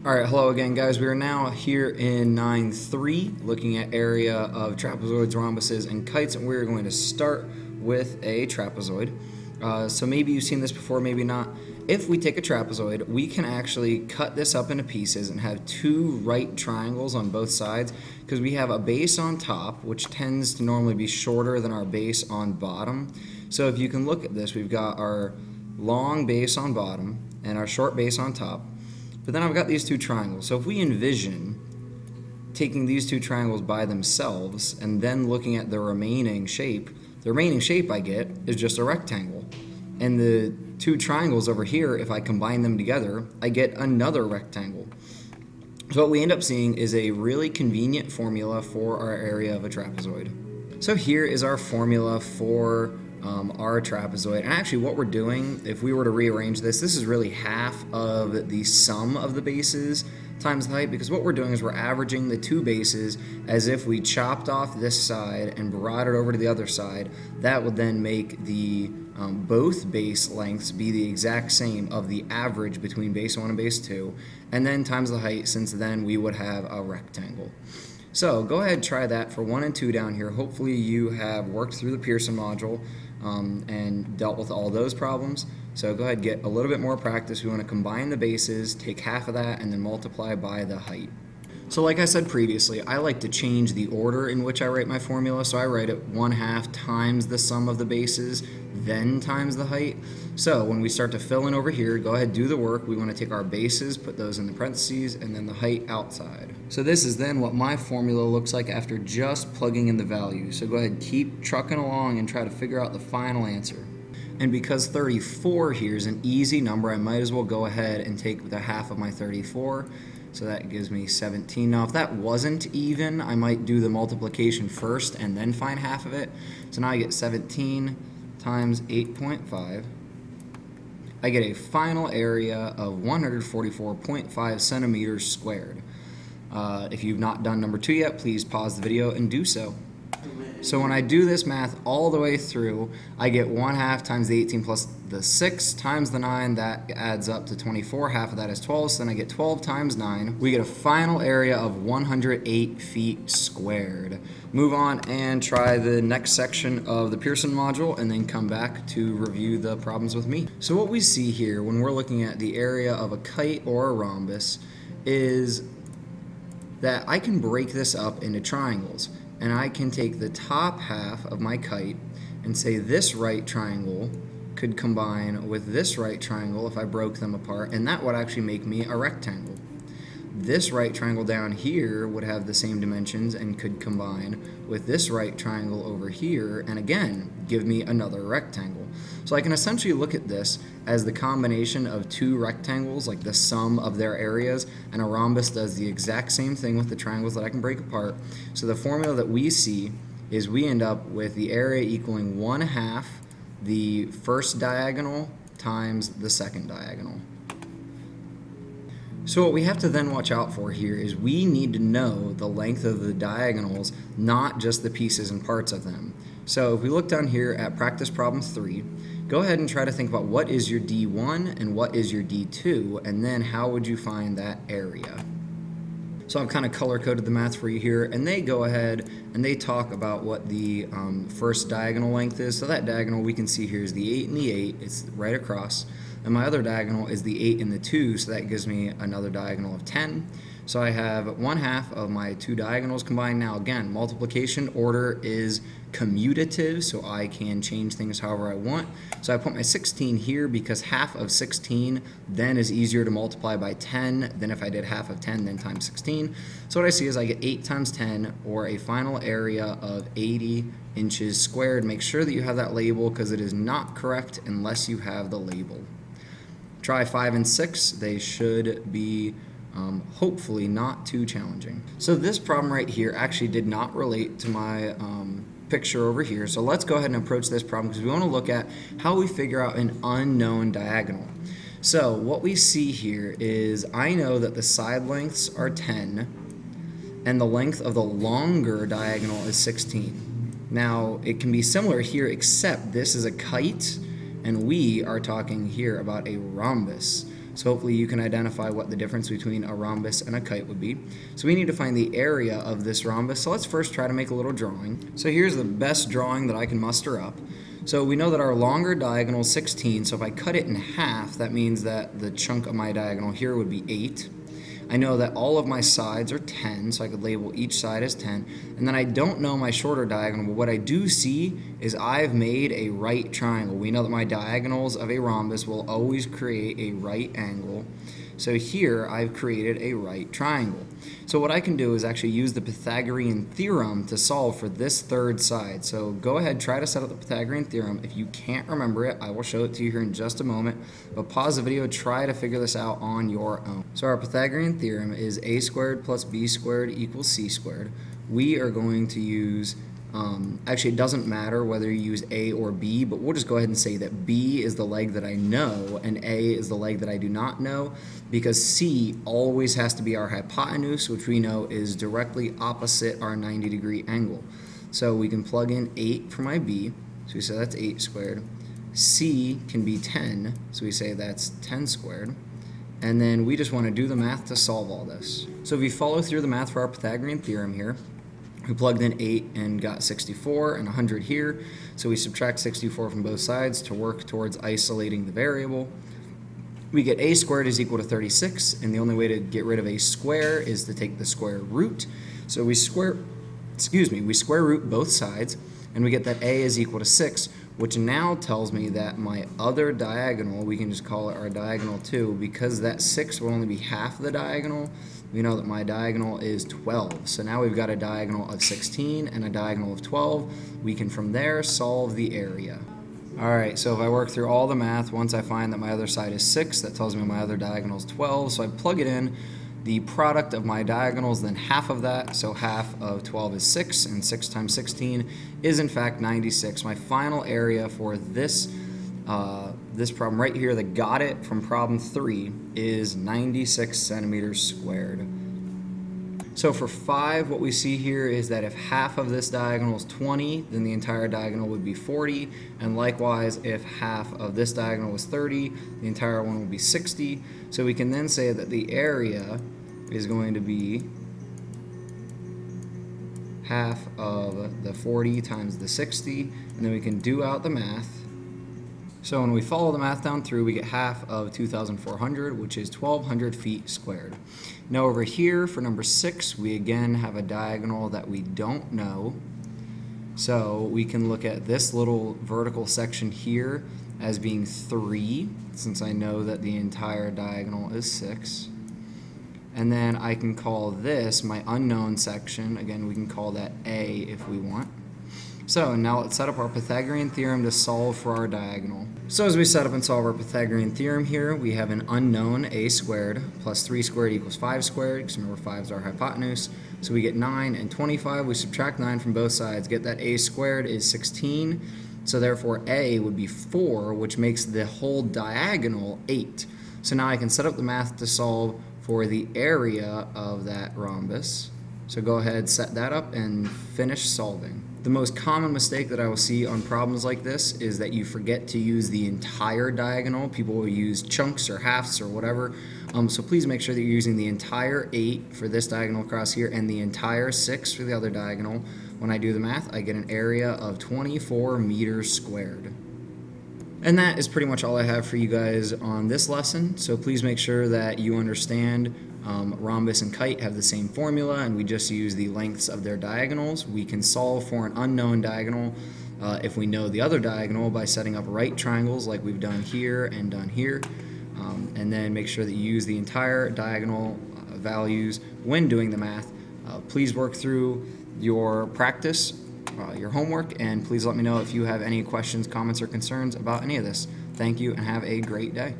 Alright, hello again guys. We are now here in 9.3 looking at area of trapezoids, rhombuses, and kites, and we're going to start with a trapezoid. So maybe you've seen this before, maybe not. If we take a trapezoid, we can actually cut this up into pieces and have two right triangles on both sides because we have a base on top, which tends to normally be shorter than our base on bottom. So if you can look at this, we've got our long base on bottom and our short base on top. But then I've got these two triangles. So if we envision taking these two triangles by themselves and then looking at the remaining shape I get is just a rectangle. And the two triangles over here, if I combine them together, I get another rectangle. So what we end up seeing is a really convenient formula for our area of a trapezoid. So here is our formula for our trapezoid, and actually what we're doing, if we were to rearrange this is really half of the sum of the bases times the height, because what we're doing is we're averaging the two bases as if we chopped off this side and brought it over to the other side. That would then make the both base lengths be the exact same of the average between base 1 and base 2, and then times the height, since then we would have a rectangle. So go ahead and try that for 1 and 2 down here. Hopefully you have worked through the Pearson module and dealt with all those problems. So go ahead and get a little bit more practice. We want to combine the bases, take half of that, and then multiply by the height. So like I said previously, I like to change the order in which I write my formula. So I write it 1/2 times the sum of the bases, then times the height. So when we start to fill in over here, go ahead, do the work. We want to take our bases, put those in the parentheses, and then the height outside. So this is then what my formula looks like after just plugging in the values. So go ahead, keep trucking along and try to figure out the final answer. And because 34 here is an easy number, I might as well go ahead and take the half of my 34. So that gives me 17. Now if that wasn't even, I might do the multiplication first and then find half of it. So now I get 17 times 8.5. I get a final area of 144.5 centimeters squared. If you've not done number 2 yet, please pause the video and do so. So when I do this math all the way through, I get 1/2 times the 18 plus the 6 times the 9. That adds up to 24. Half of that is 12, so then I get 12 times 9. We get a final area of 108 feet squared. Move on and try the next section of the Pearson module and then come back to review the problems with me. So what we see here when we're looking at the area of a kite or a rhombus is that I can break this up into triangles. And I can take the top half of my kite and say this right triangle could combine with this right triangle if I broke them apart, and that would actually make me a rectangle. This right triangle down here would have the same dimensions and could combine with this right triangle over here and again give me another rectangle. So I can essentially look at this as the combination of two rectangles, like the sum of their areas, and a rhombus does the exact same thing with the triangles that I can break apart. So the formula that we see is we end up with the area equaling 1/2 the first diagonal times the second diagonal. So what we have to then watch out for here is we need to know the length of the diagonals, not just the pieces and parts of them. So if we look down here at practice problem 3, go ahead and try to think about what is your D1 and what is your D2, and then how would you find that area. So I've kind of color-coded the math for you here, and they go ahead and they talk about what the first diagonal length is. So that diagonal we can see here is the 8 and the 8, it's right across. And my other diagonal is the 8 and the 2, so that gives me another diagonal of 10. So I have 1/2 of my two diagonals combined. Now again, multiplication order is commutative, so I can change things however I want. So I put my 16 here because half of 16 then is easier to multiply by 10 than if I did half of 10 then times 16. So what I see is I get 8 times 10, or a final area of 80 inches squared. Make sure that you have that label because it is not correct unless you have the label. Try 5 and 6. They should be hopefully not too challenging. So this problem right here actually did not relate to my picture over here. So let's go ahead and approach this problem because we want to look at how we figure out an unknown diagonal. So what we see here is I know that the side lengths are 10 and the length of the longer diagonal is 16. Now it can be similar here, except this is a kite and we are talking here about a rhombus. So hopefully you can identify what the difference between a rhombus and a kite would be. So we need to find the area of this rhombus. So let's first try to make a little drawing. So here's the best drawing that I can muster up. So we know that our longer diagonal is 16, so if I cut it in half, that means that the chunk of my diagonal here would be 8. I know that all of my sides are 10, so I could label each side as 10. And then I don't know my shorter diagonal, but what I do see is I've made a right triangle. We know that my diagonals of a rhombus will always create a right angle. So here I've created a right triangle. So what I can do is actually use the Pythagorean Theorem to solve for this third side. So go ahead, try to set up the Pythagorean Theorem. If you can't remember it, I will show it to you here in just a moment. But pause the video, try to figure this out on your own. So our Pythagorean Theorem is a squared plus b squared equals c squared. We are going to use actually, it doesn't matter whether you use A or B, but we'll just go ahead and say that B is the leg that I know and A is the leg that I do not know, because C always has to be our hypotenuse, which we know is directly opposite our 90-degree angle. So we can plug in 8 for my B, so we say that's 8 squared. C can be 10, so we say that's 10 squared. And then we just want to do the math to solve all this. So if we follow through the math for our Pythagorean Theorem here, we plugged in 8 and got 64 and 100 here. So we subtract 64 from both sides to work towards isolating the variable. We get a squared is equal to 36, and the only way to get rid of a square is to take the square root. So we square root both sides, and we get that a is equal to 6, which now tells me that my other diagonal, we can just call it our diagonal 2, because that 6 will only be half the diagonal. We know that my diagonal is 12. So now we've got a diagonal of 16 and a diagonal of 12. We can from there solve the area. Alright, so if I work through all the math, once I find that my other side is 6, that tells me my other diagonal is 12. So I plug it in. The product of my diagonals, then half of that, so half of 12 is 6, and 6 times 16 is in fact 96. My final area for this problem right here that got it from problem 3 is 96 centimeters squared. So for 5, what we see here is that if half of this diagonal is 20, then the entire diagonal would be 40, and likewise if half of this diagonal was 30, the entire one would be 60. So we can then say that the area is going to be half of the 40 times the 60, and then we can do out the math. So when we follow the math down through, we get half of 2,400, which is 1,200 feet squared. Now over here for number 6, we again have a diagonal that we don't know. So we can look at this little vertical section here as being 3, since I know that the entire diagonal is 6. And then I can call this my unknown section. Again, we can call that A if we want. So now let's set up our Pythagorean Theorem to solve for our diagonal. So as we set up and solve our Pythagorean Theorem here, we have an unknown a squared plus 3 squared equals 5 squared, because remember 5 is our hypotenuse. So we get 9 and 25. We subtract 9 from both sides, get that a squared is 16. So therefore a would be 4, which makes the whole diagonal 8. So now I can set up the math to solve for the area of that rhombus. So go ahead, set that up, and finish solving. The most common mistake that I will see on problems like this is that you forget to use the entire diagonal. People will use chunks or halves or whatever. So please make sure that you're using the entire 8 for this diagonal across here and the entire 6 for the other diagonal. When I do the math, I get an area of 24 meters squared. And that is pretty much all I have for you guys on this lesson. So please make sure that you understand rhombus and kite have the same formula, and we just use the lengths of their diagonals. We can solve for an unknown diagonal if we know the other diagonal by setting up right triangles like we've done here and done here. And then make sure that you use the entire diagonal values when doing the math. Please work through your practice, your homework, and please let me know if you have any questions, comments, or concerns about any of this. Thank you, and have a great day.